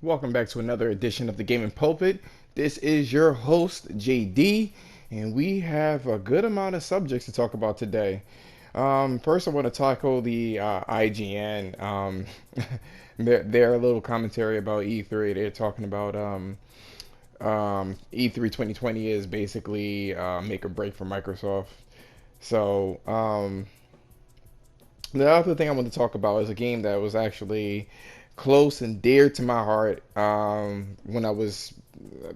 Welcome back to another edition of the Gaming Pulpit. This is your host, JD, and we have a good amount of subjects to talk about today. First, I want to tackle the IGN. Their little commentary about E3. They're talking about E3 2020 is basically make or break for Microsoft. So, the other thing I want to talk about is a game that was actually close and dear to my heart when I was,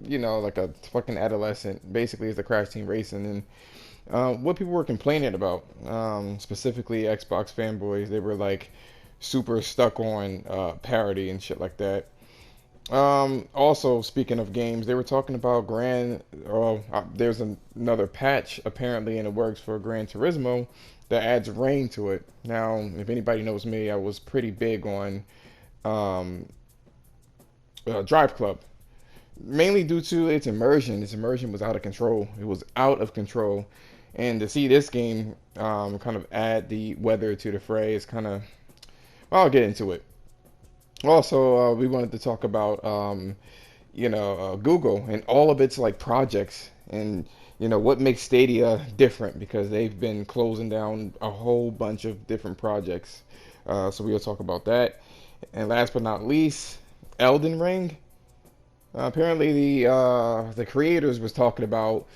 like a fucking adolescent. Basically, it's the Crash Team Racing and what people were complaining about, specifically Xbox fanboys. They were like super stuck on parity and shit like that. Also, speaking of games, they were talking about there's another patch apparently in the works for Gran Turismo that adds rain to it. Now, if anybody knows me, I was pretty big on um, Drive Club, mainly due to its immersion. Its immersion was out of control. It was out of control, and to see this game kind of add the weather to the fray is kind of. Well, I'll get into it. Also, we wanted to talk about Google and all of its like projects and what makes Stadia different because they've been closing down a whole bunch of different projects. So we'll talk about that. And last but not least, Elden Ring. Apparently, the creators was talking about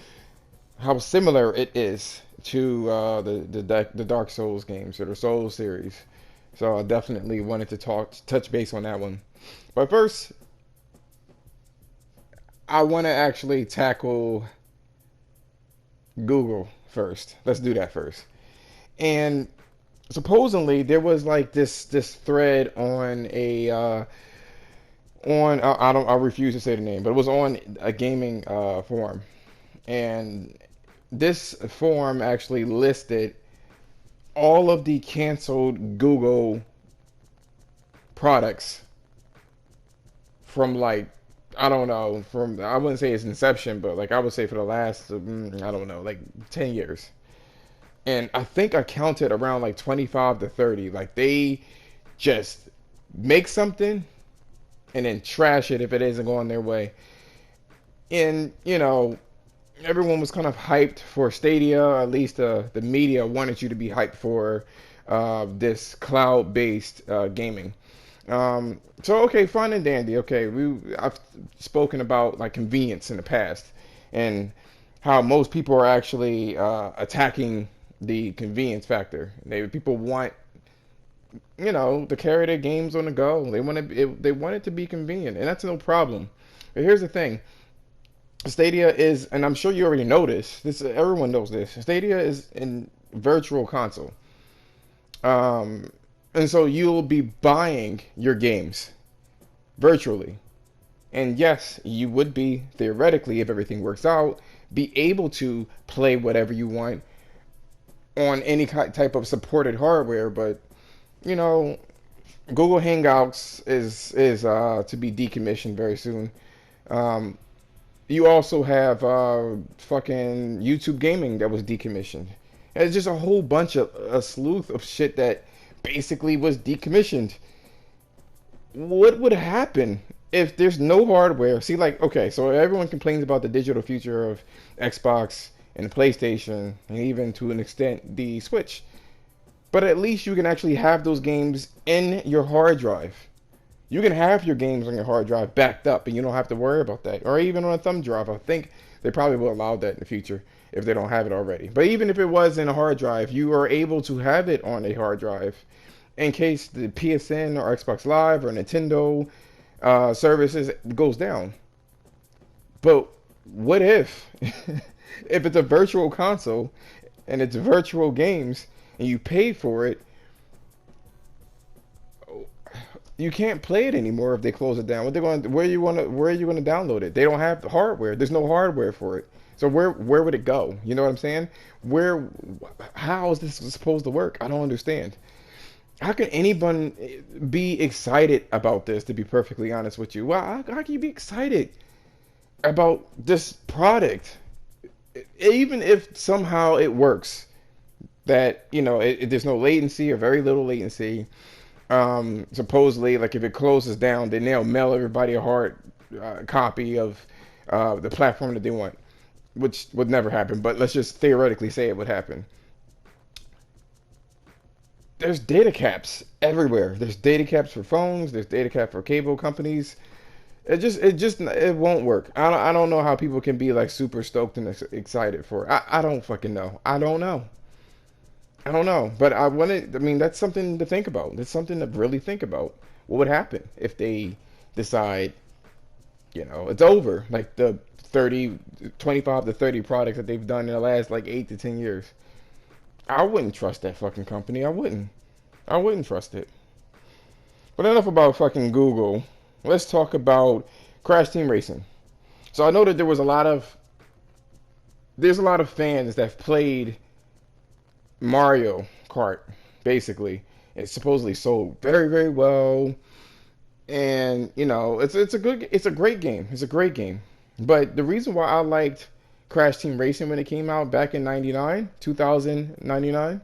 how similar it is to the Dark Souls games or the Souls series. So I definitely wanted to touch base on that one. But first, I want to actually tackle Google first. Let's do that first. And supposedly there was like this thread on a I don't I refuse to say the name, but it was on a gaming forum, and this forum actually listed all of the canceled Google products from like I don't know from I wouldn't say its inception, but like I would say for the last I don't know like 10 years. And I think I counted around like 25 to 30. Like they just make something and then trash it if it isn't going their way. And everyone was kind of hyped for Stadia, or at least the media wanted you to be hyped for this cloud-based gaming. So okay, fine and dandy. Okay, I've spoken about like convenience in the past and how most people are actually attacking the convenience factor. People want to carry their games on the go. They want it to be convenient, and that's no problem. But here's the thing: Stadia is, and I'm sure you already know this. Everyone knows this. Stadia is in virtual console, and so you'll be buying your games virtually. And yes, you would be theoretically, if everything works out, be able to play whatever you want on any type of supported hardware. But you know, Google Hangouts is to be decommissioned very soon. Um, you also have fucking YouTube Gaming that was decommissioned. And it's just a whole bunch of a sleuth of shit that basically was decommissioned. What would happen if there's no hardware? See, like, okay, so everyone complains about the digital future of Xbox and the PlayStation, and even to an extent the Switch. But at least you can actually have those games in your hard drive. You can have your games on your hard drive backed up, and you don't have to worry about that. Or even on a thumb drive. I think they probably will allow that in the future if they don't have it already. But even if it was in a hard drive, you are able to have it on a hard drive in case the PSN or Xbox Live or Nintendo services goes down. But what if, if it's a virtual console and it's virtual games and you pay for it, you can't play it anymore if they close it down. What they're going, where are you going to download it? They don't have the hardware. There's no hardware for it. So where would it go? You know what I'm saying? How is this supposed to work? I don't understand. How can anyone be excited about this? To be perfectly honest with you, well, how can you be excited about this product, even if somehow it works? That there's no latency or very little latency. Supposedly, like if it closes down, then they'll mail everybody a hard copy of the platform that they want, which would never happen. But let's just theoretically say it would happen. There's data caps everywhere. There's data caps for phones. There's data cap for cable companies. It won't work. I don't know how people can be like super stoked and excited for it. I don't fucking know. I don't know. I don't know. But I wanted. I mean, that's something to think about. That's something to really think about. What would happen if they decide, it's over? Like the 30, 25 to 30 products that they've done in the last like 8 to 10 years. I wouldn't trust that fucking company. I wouldn't. I wouldn't trust it. But enough about fucking Google. Let's talk about Crash Team Racing. So I know that there's a lot of fans that have played Mario Kart, basically. It's supposedly sold very, very well. And, it's a great game. It's a great game. But the reason why I liked Crash Team Racing when it came out back in 99, 2099,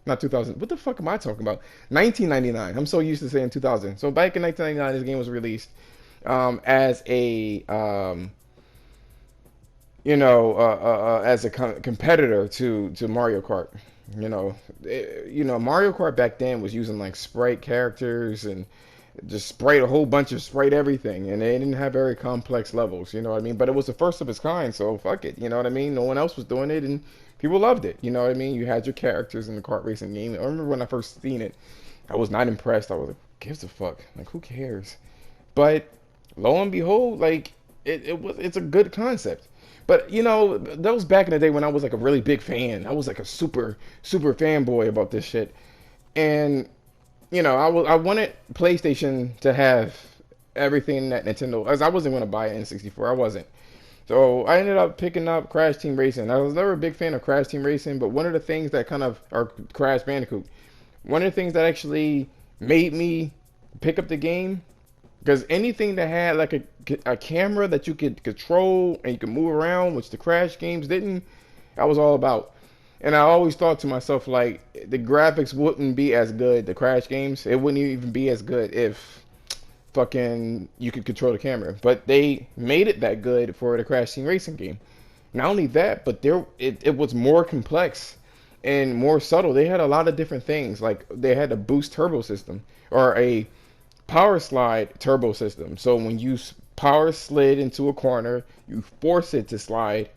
not 2000. What the fuck am I talking about? 1999. I'm so used to saying 2000. So back in 1999, this game was released as a as a competitor to Mario Kart. Mario Kart back then was using like sprite characters and just sprite a whole bunch of sprite everything, and they didn't have very complex levels. You know what I mean? But it was the first of its kind, so fuck it. You know what I mean? No one else was doing it, and people loved it. You know what I mean? You had your characters in the kart racing game. I remember when I first seen it, I was not impressed. I was like, who gives a fuck? Like, who cares? But lo and behold, like it's a good concept. But that was back in the day when I was like a really big fan. I was like a super fanboy about this shit. And I wanted PlayStation to have everything that Nintendo, as I wasn't going to buy an N64. I wasn't. So I ended up picking up Crash Team Racing. I was never a big fan of Crash Team Racing, but one of the things that kind of, or Crash Bandicoot, one of the things that actually made me pick up the game, because anything that had like a camera that you could control and you could move around, which the Crash games didn't, I was all about. And I always thought to myself, like, the graphics wouldn't be as good, the Crash games, it wouldn't even be as good if fucking you could control the camera. But they made it that good for the Crash Team Racing game. Not only that, but it was more complex and more subtle. They had a lot of different things. Like they had a boost turbo system or a power slide turbo system. So when you power slid into a corner, you force it to slide.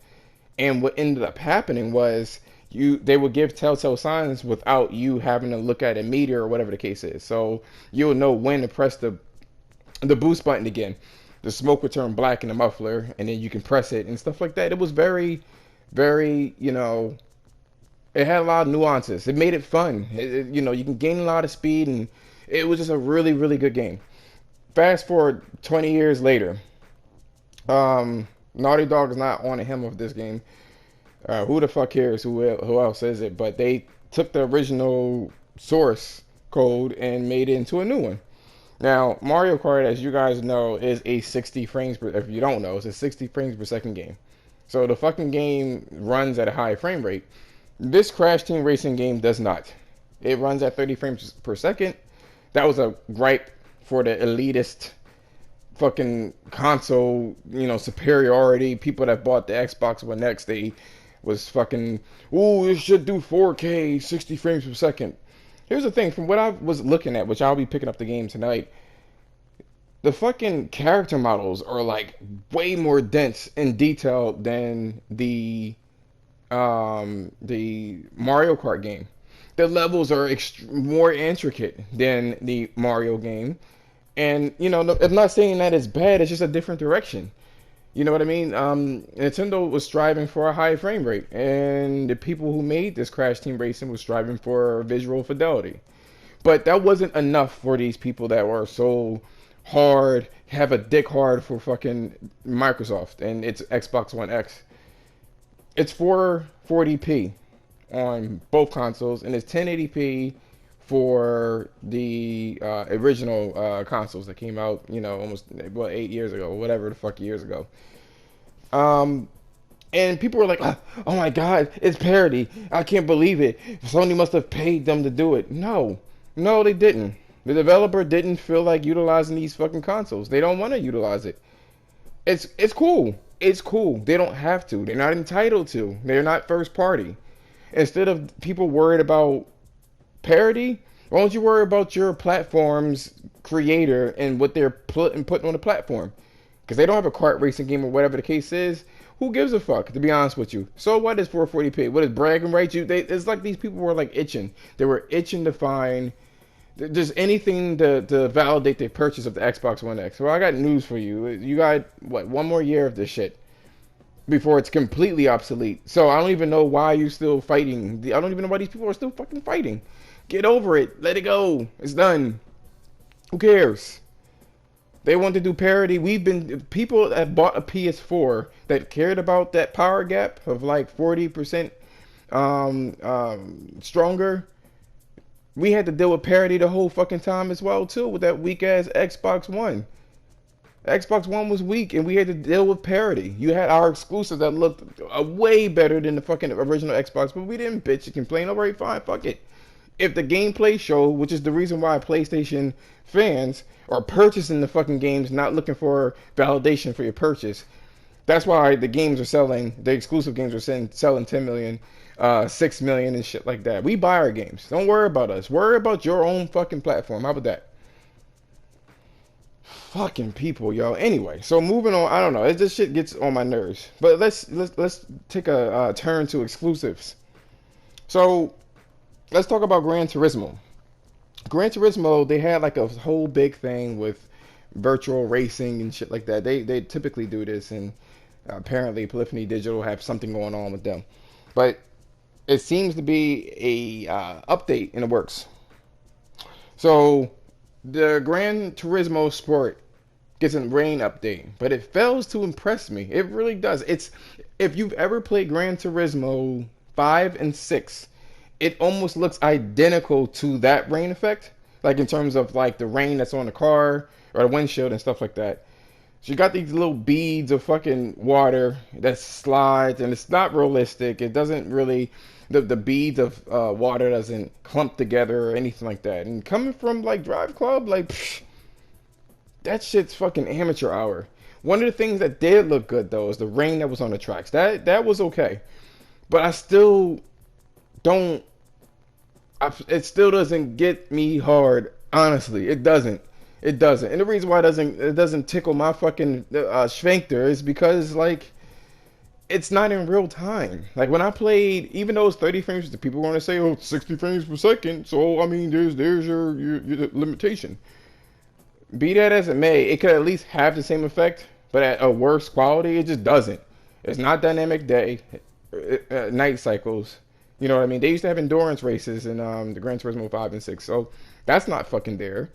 And what ended up happening was they would give telltale signs without you having to look at a meter or whatever the case is. So you'll know when to press the boost button again. The smoke would turn black in the muffler, and then you can press it and stuff like that. It was very, very, it had a lot of nuances. It made it fun. You can gain a lot of speed, and it was just a really, really good game. Fast forward 20 years later, Naughty Dog is not on the hem of this game. Who the fuck cares who else is it? But they took the original source code and made it into a new one. Now, Mario Kart, as you guys know, is a 60 frames per, if you don't know, it's a 60 frames per second game. So the fucking game runs at a high frame rate. This Crash Team Racing game does not. It runs at 30 frames per second. That was a gripe for the elitist fucking console, superiority. People that bought the Xbox One X, they was fucking, ooh, it should do 4K, 60 frames per second. Here's the thing, from what I was looking at, which I'll be picking up the game tonight, the fucking character models are like way more dense and detailed than the Mario Kart game. The levels are more intricate than the Mario game. And, I'm not saying that it's bad, it's just a different direction. You know what I mean? Nintendo was striving for a high frame rate, and the people who made this Crash Team Racing was striving for visual fidelity. But that wasn't enough for these people that were so hard, have a dick hard for fucking Microsoft and its Xbox One X. It's 440p on both consoles, and it's 1080p for the original consoles that came out, almost 8 years ago, whatever the fuck years ago. And people were like, "Oh my God, it's parody! I can't believe it. Sony must have paid them to do it." No, they didn't. The developer didn't feel like utilizing these fucking consoles. They don't want to utilize it. It's cool. It's cool. They don't have to. They're not entitled to. They're not first party. Instead of people worried about parity, why don't you worry about your platform's creator and what they're putting on the platform? Because they don't have a kart racing game or whatever the case is. Who gives a fuck? To be honest with you, so what is 440p? What is bragging rights? It's like these people were like itching. They were itching to find just anything to validate the purchase of the Xbox One X. Well, I got news for you. You got what, one more year of this shit before it's completely obsolete. So I don't even know why you're still fighting. I don't even know why these people are still fucking fighting. Get over it. Let it go. It's done. Who cares? They want to do parity. People that bought a PS4 that cared about that power gap of like 40% stronger. We had to deal with parity the whole fucking time as well too, with that weak ass Xbox One. Xbox One was weak, and we had to deal with parity. You had our exclusives that looked way better than the fucking original Xbox, but we didn't bitch and complain. Alright, fine, fuck it. If the gameplay show, which is the reason why PlayStation fans are purchasing the fucking games, not looking for validation for your purchase. That's why the games are selling, the exclusive games are selling 10 million, 6 million and shit like that. We buy our games. Don't worry about us. Worry about your own fucking platform. How about that? Fucking people, yo. Anyway, so moving on. I don't know. This shit gets on my nerves. But let's take a turn to exclusives. So let's talk about Gran Turismo. Gran Turismo, they had like a whole big thing with virtual racing and shit like that. They typically do this, and apparently Polyphony Digital have something going on with them. But it seems to be a update in the works. So the Gran Turismo Sport gets a rain update, but it fails to impress me. It really does. It's, if you've ever played Gran Turismo 5 and 6, it almost looks identical to that rain effect, like in terms of like the rain that's on the car or the windshield and stuff like that. So you got these little beads of fucking water that slides, and it's not realistic. It doesn't really, the beads of water doesn't clump together or anything like that. And coming from like Drive Club, like psh, that shit's fucking amateur hour. One of the things that did look good though is the rain that was on the tracks. That was okay, but I still don't. It still doesn't get me hard. Honestly, it doesn't. It doesn't. And the reason why it doesn't tickle my fucking sphincter is because like it's not in real time. Like when I played, even though it's 30 frames, the people are gonna say, "Oh, it's 60 frames per second." So I mean, there's your limitation. Be that as it may, it could at least have the same effect, but at a worse quality. It just doesn't. It's not dynamic night cycles. You know what I mean? They used to have endurance races in the Gran Turismo 5 and 6, so that's not fucking there.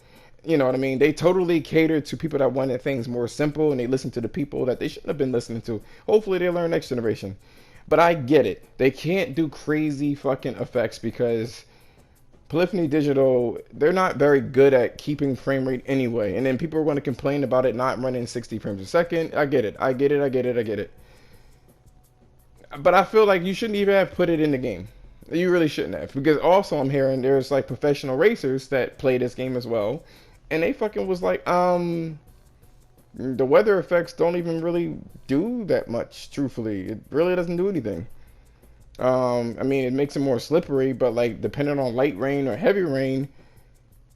You know what I mean? They totally catered to people that wanted things more simple, and they listened to the people that they shouldn't have been listening to. Hopefully they learn next generation. But I get it. They can't do crazy fucking effects because Polyphony Digital, they're not very good at keeping frame rate anyway. And then people are going to complain about it not running 60 frames a second. I get it. I get it. I get it. I get it. But I feel like you shouldn't even have put it in the game. You really shouldn't have. Because also I'm hearing there's like professional racers that play this game as well. And they fucking was like, the weather effects don't even really do that much, truthfully. It really doesn't do anything. I mean, it makes it more slippery, but like depending on light rain or heavy rain,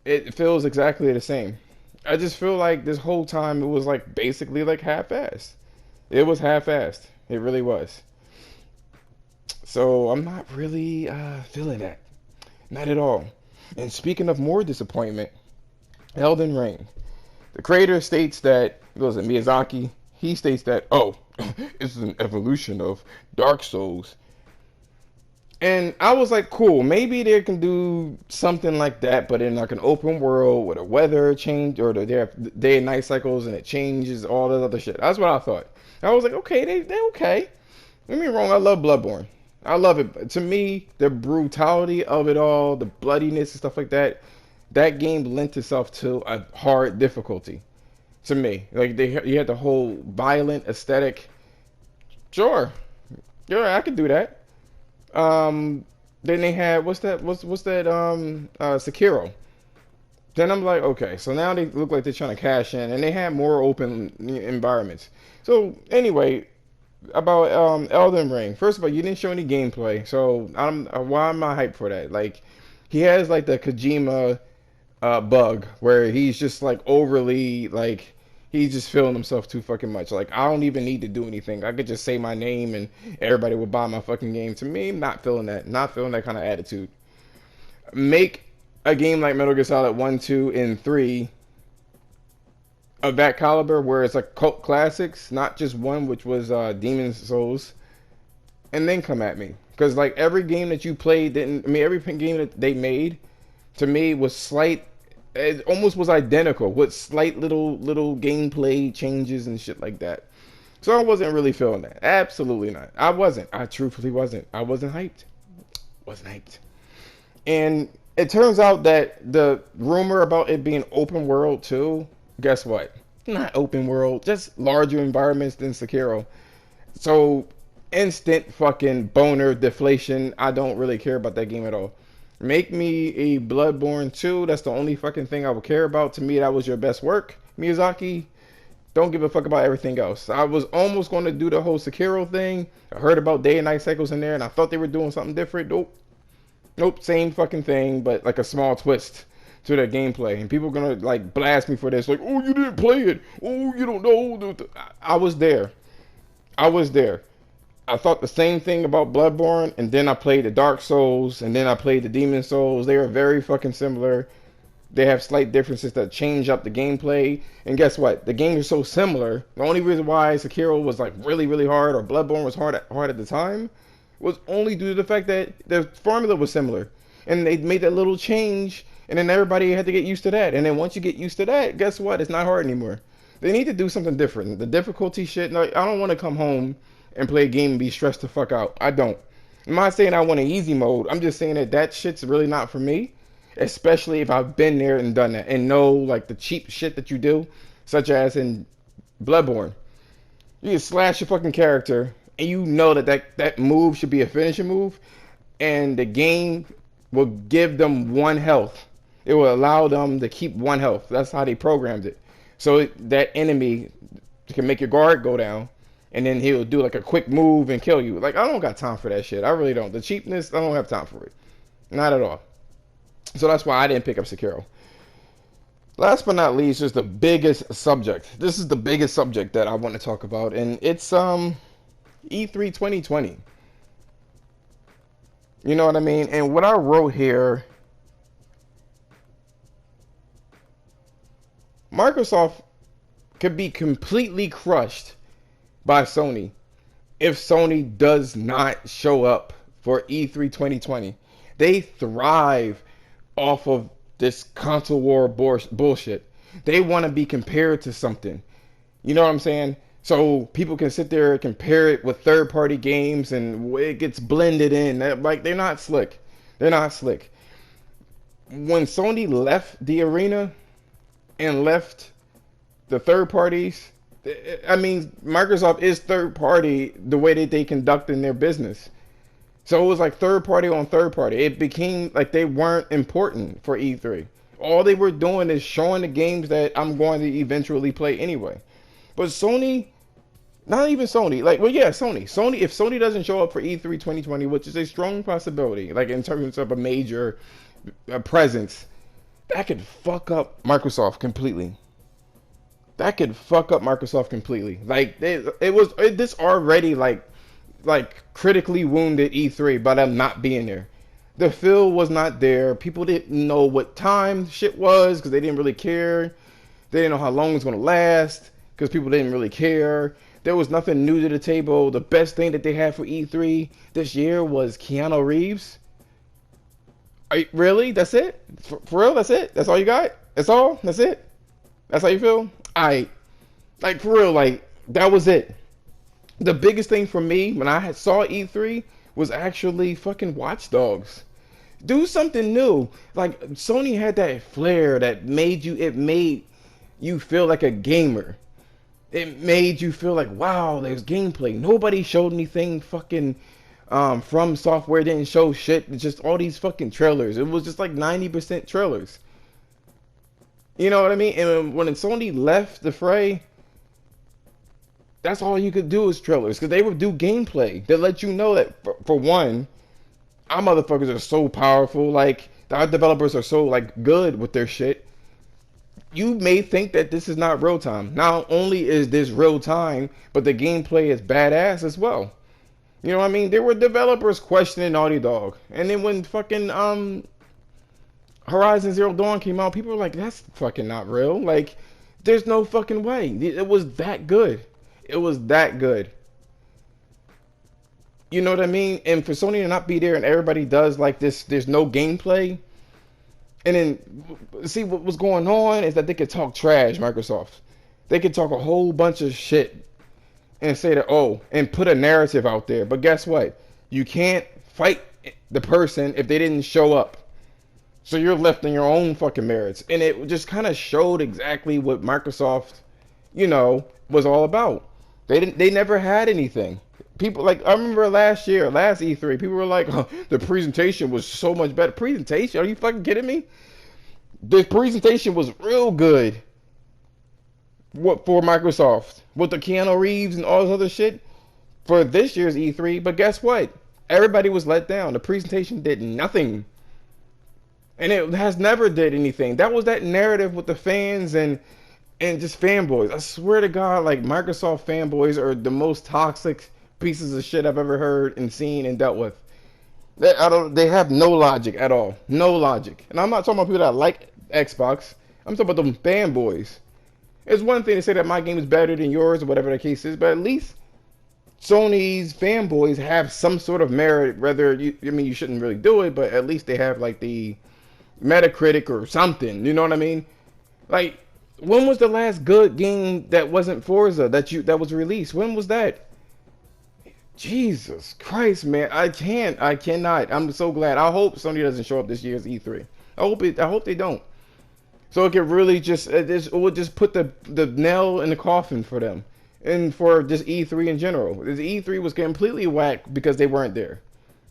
it feels exactly the same. I just feel like this whole time it was like basically like half-assed. It was half-assed. It really was. So I'm not really feeling that. Not at all. And speaking of more disappointment, Elden Ring. The creator states that, it goes to Miyazaki, he states that, oh, it's an evolution of Dark Souls. And I was like, cool, maybe they can do something like that, but in like an open world with a weather change, or they have day and night cycles and it changes all that other shit. That's what I thought. I was like, okay, they're okay. Don't get me wrong, I love Bloodborne. I love it. To me, the brutality of it all, the bloodiness and stuff like that, that game lent itself to a hard difficulty. To me, like you had the whole violent aesthetic. Sure, I could do that. Then they had what's that? Sekiro. Then I'm like, okay, so now they look like they're trying to cash in, and they had more open environments. So anyway, about Elden Ring. First of all, you didn't show any gameplay, so I'm why am I hyped for that? Like, he has like the Kojima bug where he's just like overly like he's just feeling himself too fucking much. Like, I don't even need to do anything. I could just say my name and everybody will buy my fucking game. To me, I'm not feeling that. Not feeling that kind of attitude. Make a game like Metal Gear Solid 1, 2, and 3 of that caliber where it's like cult classics, not just one which was Demon's Souls, and then come at me. Because like every game that you played didn't, I mean, every game that they made to me was slight, it almost was identical with slight little gameplay changes and shit like that. So I wasn't really feeling that. Absolutely not. I wasn't. I truthfully wasn't. I wasn't hyped. Wasn't hyped. And it turns out that the rumor about it being open world too, guess what? Not open world, just larger environments than Sekiro. So instant fucking boner deflation. I don't really care about that game at all. Make me a Bloodborne 2. That's the only fucking thing I would care about. To me, that was your best work, Miyazaki. Don't give a fuck about everything else. I was almost going to do the whole Sekiro thing. I heard about day and night cycles in there, and I thought they were doing something different. Nope. Nope, same fucking thing, but like a small twist to their gameplay. And people are gonna like blast me for this, like, oh, you didn't play it. Oh, you don't know. I was there. I was there. I thought the same thing about Bloodborne, and then I played the Dark Souls, and then I played the Demon Souls. They are very fucking similar. They have slight differences that change up the gameplay. And guess what? The games are so similar. The only reason why Sekiro was like really hard, or Bloodborne was hard at the time, was only due to the fact that the formula was similar. And they made that little change, and then everybody had to get used to that. And then once you get used to that, guess what? It's not hard anymore. They need to do something different. The difficulty shit, like, I don't want to come home and play a game and be stressed the fuck out. I don't. I'm not saying I want an easy mode. I'm just saying that that shit's really not for me. Especially if I've been there and done that and know like the cheap shit that you do, such as in Bloodborne. You can slash your fucking character, and you know that move should be a finishing move, and the game will give them one health. It will allow them to keep one health. That's how they programmed it. So that enemy can make your guard go down, and then he'll do like a quick move and kill you. Like, I don't got time for that shit. I really don't. The cheapness, I don't have time for it. Not at all. So that's why I didn't pick up Sekiro. Last but not least is the biggest subject. This is the biggest subject that I want to talk about, and it's E3 2020. You know what I mean? And what I wrote here, Microsoft could be completely crushed by Sony if Sony does not show up for E3 2020. They thrive off of this console war bullshit. They want to be compared to something. You know what I'm saying? So people can sit there and compare it with third-party games, and it gets blended in. Like, they're not slick. They're not slick. When Sony left the arena and left the third parties, I mean, Microsoft is third party the way that they conduct in their business. So it was like third party on third party. It became like they weren't important for E3. All they were doing is showing the games that I'm going to eventually play anyway. But Sony, not even Sony, like, well, yeah, Sony. If Sony doesn't show up for E3 2020, which is a strong possibility, like in terms of a major presence, that could fuck up Microsoft completely. That could fuck up Microsoft completely. Like, this already like critically wounded E3 by them not being there. The feel was not there. People didn't know what time shit was because they didn't really care. They didn't know how long it was going to last because people didn't really care. There was nothing new to the table. The best thing that they had for E3 this year was Keanu Reeves. Really? That's it? For real? That's it? That's all you got? That's all? That's it? That's how you feel? Like, for real, like, that was it. The biggest thing for me when I saw E3 was actually fucking Watch Dogs. Do something new. Like, Sony had that flair that made you feel like a gamer. It made you feel like, wow, there's gameplay. Nobody showed anything fucking From Software didn't show shit. It's just all these fucking trailers. It was just like 90% trailers. You know what I mean? And when Sony left the fray, that's all you could do is trailers, because they would do gameplay that let you know that for one, our motherfuckers are so powerful. Like our developers are so like good with their shit. You may think that this is not real time. Not only is this real time, but the gameplay is badass as well. You know what I mean? There were developers questioning Naughty Dog, and then when fucking Horizon Zero Dawn came out, people were like, "That's fucking not real." Like, there's no fucking way. It was that good. It was that good. You know what I mean? And for Sony to not be there and everybody does like this, there's no gameplay. And then see what was going on is that they could talk trash, Microsoft. They could talk a whole bunch of shit and say that, oh, and put a narrative out there. But guess what? You can't fight the person if they didn't show up. So you're left on your own fucking merits. And it just kind of showed exactly what Microsoft, was all about. They never had anything. People like I remember last E3, people were like, oh, the presentation was so much better. Presentation? Are you fucking kidding me? The presentation was real good. What for Microsoft with the Keanu Reeves and all this other shit for this year's E3, but guess what? Everybody was let down. The presentation did nothing. And it has never did anything. That was that narrative with the fans and just fanboys. I swear to God, like Microsoft fanboys are the most toxic pieces of shit I've ever heard and seen and dealt with. They have no logic at all. No logic. And I'm not talking about people that like Xbox. I'm talking about them fanboys. It's one thing to say that my game is better than yours or whatever the case is, but at least Sony's fanboys have some sort of merit. Whether you shouldn't really do it, but at least they have like the Metacritic or something. You know what I mean? Like, when was the last good game that wasn't Forza that was released? When was that? Jesus Christ, man! I cannot. I'm so glad. I hope Sony doesn't show up this year's E3. I hope they don't. So it could really it would just put the nail in the coffin for them and for just E3 in general. The E3 was completely whack because they weren't there.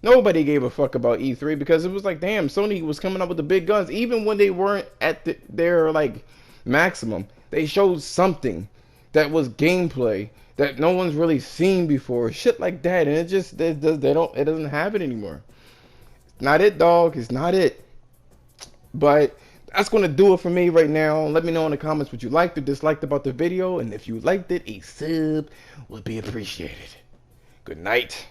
Nobody gave a fuck about E3 because it was like, damn, Sony was coming up with the big guns. Even when they weren't at their like maximum, they showed something that was gameplay that no one's really seen before, shit like that, and it doesn't have it anymore. Not it, dog. It's not it. But that's going to do it for me right now. Let me know in the comments what you liked or disliked about the video, and if you liked it, a sub would be appreciated. Good night.